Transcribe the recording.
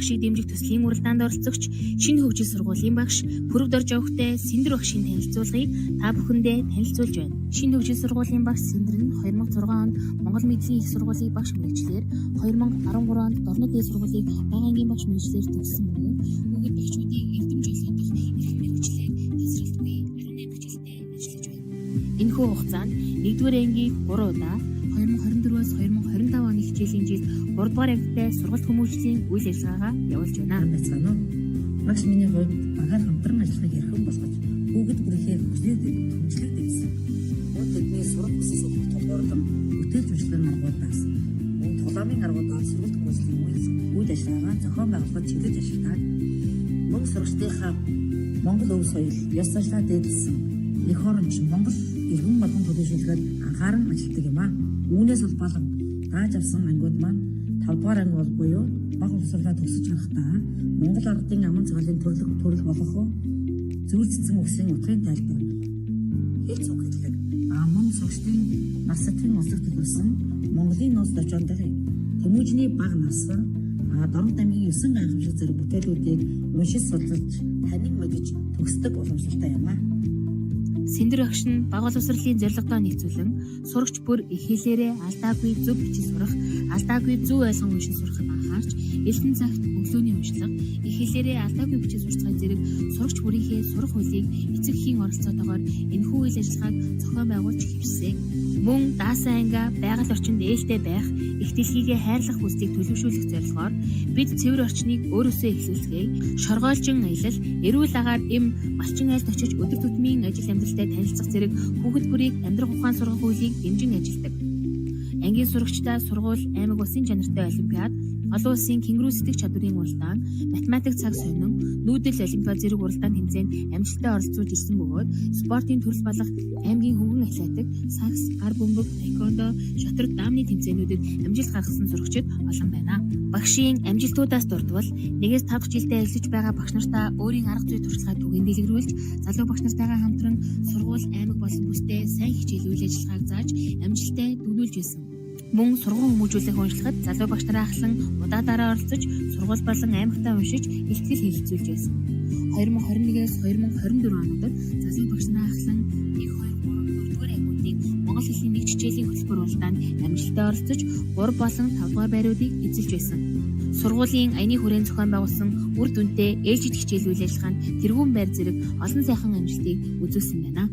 багшийг дэмжих төслийн уралдаанд оролцогч шинэ хөгжил сургуулийн багш Пүрэв Дорж Авахтай Сэндэр багшийн танилцуулгыг та бүхэндээ танилцуулж байна. Шинэ хөгжил сургуулийн багш Сэндэр нь 2006 онд Монгол Мэдлийн их сургуулийн багш мэргэжлэр 2013 онд Дорнод дээд сургуулийн Багаангийн багш мэргэжлэр төгссөн мөн хүүхэд багшуудын эрдэмж олгох эрх мэргэжлэр тасралтгүй 18 жилдээ ажиллаж байна. Энэхүү хугацаанд 1-р ангийн 3 удаа 2024-өөс 2025 оны хичээлийн жилд 3 дугаар ангитай сургалт хүмүүжлийн үйл ажиллагаагаа явуулж байна. Байцгаана уу? Багш миний хувьд багаар хамтран ажиллахыг ярих болгож хүүхэд бүрийнхээ хөгжлийг дэвсэн. Мөн тэдний сурах бүсээс өгөх толгойрон бүтээл зөвшөөрөл маргуудаас мөн тулаамын аргуудаар сургалт хүмүүжлийн үйл ажиллагаа зохион байгуулалт чиглэж ажилладаг. Мөн сурагчдынхаа Монгол өв соёл, ёс заншлаа дэвсэн эх оронч Монгол иргэн болгон төлөвшүүлэхэд анхааран ажилладаг юм аа. Үүнээс улбалан тааж авсан ангиуд маань 5 дугаар анги бол буюу бага боловсруулаад төгсөж байхдаа Монгол ардын аман цагаалын төрөлх болох зүйл цэцэн үгсийн утгын тайлбар хэлц өгөхлөг мөн сурагчдын нас сэтгэн онцлог төлөвлөсөн Монголын нууц дочондын тэмүүжний бага насар Дорнод аймгийн 9 гайхамшиг зэрэг бүтээлүүдийг уншиж судалж танин мэдж төгсдөг уламжлалтай юм аа. Сэндэр багш нь бага боловсролын зорилгодоо нэгцүүлэн сурагч бүр их хэлээрээ алдаагүй зөв бичиж сурах, алдаагүй зөв ойлгон уншиж сурахад анхаарч, элдэн цагт өглөөний уншлага, их хэлээрээ алдаагүй бичиж сурцгай зэрэг сурагч бүрийнхээ сурах хуулийг эцэг эхийн оролцоотойгоор энэхүү үйл ажиллагааг зохион байгуулж хэвшсэн. Мөн даасан ангиа байгаль орчинд ээлтэй байх, их дэлхийгээ хайрлах хүслийг төлөвшүүлэх зорилгоор бид цэвэр орчныг өөрөөсөө эхлүүлэхээ шоргоолжин аялал, эрүүл агаар эм малчин айлд очиж өдөр тутмын ажил амьдралтай танилцах зэрэг хүүхэд бүрийг амьдрах ухаан сургах хуулийг дэмжин ажилладаг. Ангийн сурагчдаа сургууль аймаг улсын чанартай олимпиад, олон улсын кенгуру сэтгэх чадварын уралдаан, математик цаг сонин, нүүдэл олимпиад зэрэг уралдаанд тэмцээнд амжилттай оролцуулж ирсэн бөгөөд спортын төрөл болох аймгийн хөнгөн атлетик, сакс, гар бөмбөг, таеквондо, шотрол даамны тэмцээнүүдэд амжилт гаргасан сурагчид олон байна. Багшийн амжилтуудаас дурдвал 1-5 дахь жилдээ ажиллаж байгаа багш нартаа өөрийн арга зүй туршлагаа түгээн дэлгэрүүлж, залуу багш нартайгаа хамтран сургууль аймаг болон бүстэй сайн хичээл үйл ажиллагааг зааж амжилттай дүгнүүлж байсан. Мөн сургууль хүмүүжүүлэх уншлахад залуу багш нараа ахлан удаадараа оролцож сургууль болон аймагтаа уншиж ихтгэл хэлэлцүүлж байсан. 2021-ээс 2024 онуудад залуу багш нараа ахлан 1, 2, 3, 4 дугаар ангиудыг Монгол хэлний нэг хичээлийн хөтөлбөр уралдаанд амжилттай оролцож 3 болон 5 дугаар байруудыг эзэлж байсан. Сургуулийн аяны хүрээнд зохион байгуулсан үр дүнтэй ээлжид хичээл үйл ажиллагаанд тэргүүн байр зэрэг олон сайхан амжилтыг үзүүлсэн байна.